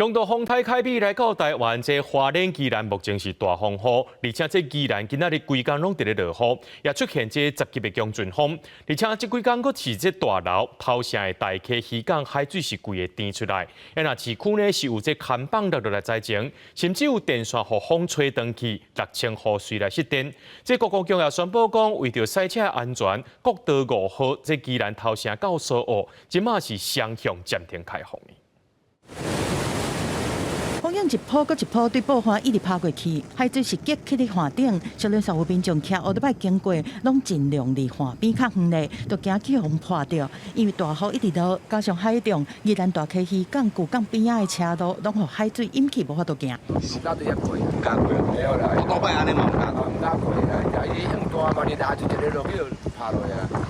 强度风台凯比来到台湾，这花莲宜兰目前是大风雨，而且这宜兰今仔日规工拢伫咧落雨，也出现这10级的强阵风，而且这几工佫是这大楼抛下的大溪渔港海水是规个填出来，那市区呢是有这看板落来灾情，甚至有电线互风吹断去，6000户水来失电。这国交局也宣布讲，为着赛车安全，国道5号这宜兰头城到苏澳，即马是双向暂停开放的。 风影一波搁一波对爆花一直拍过去，海水是急起伫岸顶，小连所有民众骑乌托摆经过，拢尽量离岸边较远咧，都惊去风破掉。因为大雨一直落，加上海中，宜兰大溪渔港旧港边仔的车路，拢互海水淹去，无法度行。唔敢对遐过，唔敢过，没有啦。多摆安尼嘛唔敢，唔敢过啦。伊向大嘛，你打就一个落去就趴落去啊。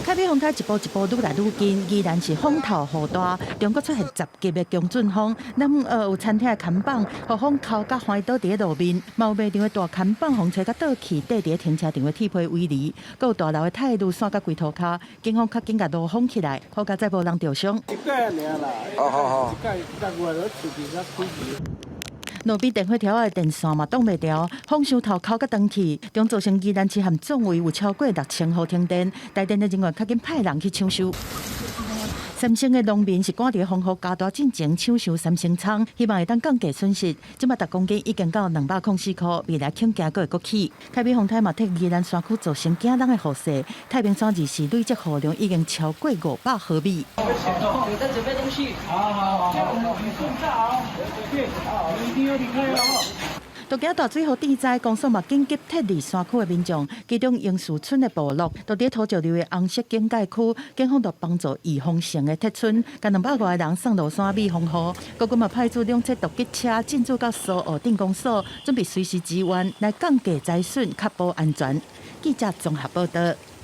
凯比风台一步一步愈来愈近，依然是风头雨大，中国出现10级的强阵风。南有餐厅的看板，互风扣甲翻倒伫咧路面，毛卖场的大看板风吹甲倒去，缀伫咧停车场的铁皮围篱，佮有大楼的态度散甲规涂骹，警方较紧甲路封起来，好甲再无人着伤。一届尔啦，好。一届10月落厝边才开始。 路边电火条的电线嘛挡袂牢，风伤头扣甲断去，中造成宜兰市含总位有超过6000户停电，台电的人员较紧派人去抢修。三星的农民是赶伫风雨加大进前抢修三星仓，希望会当降低损失。即马10公斤已经到204块，未来恐惊阁会阁起。凯比风台嘛替宜兰山区造成惊人的雨势，太平山2市累积雨量已经超过500毫米。 有在准备东西。好，你顺道，对，你一定要离开哦。 都惊大水河地灾，公所嘛紧急撤离山区的民众，其中英树村的部落，都伫土石流的红色警戒区，警方就帮助预防性的撤村，甲200多个人送落山避风雨。国军嘛派出2车突击车进驻到苏澳镇公所，准备随时支援来降低灾损，确保安全。记者综合报道。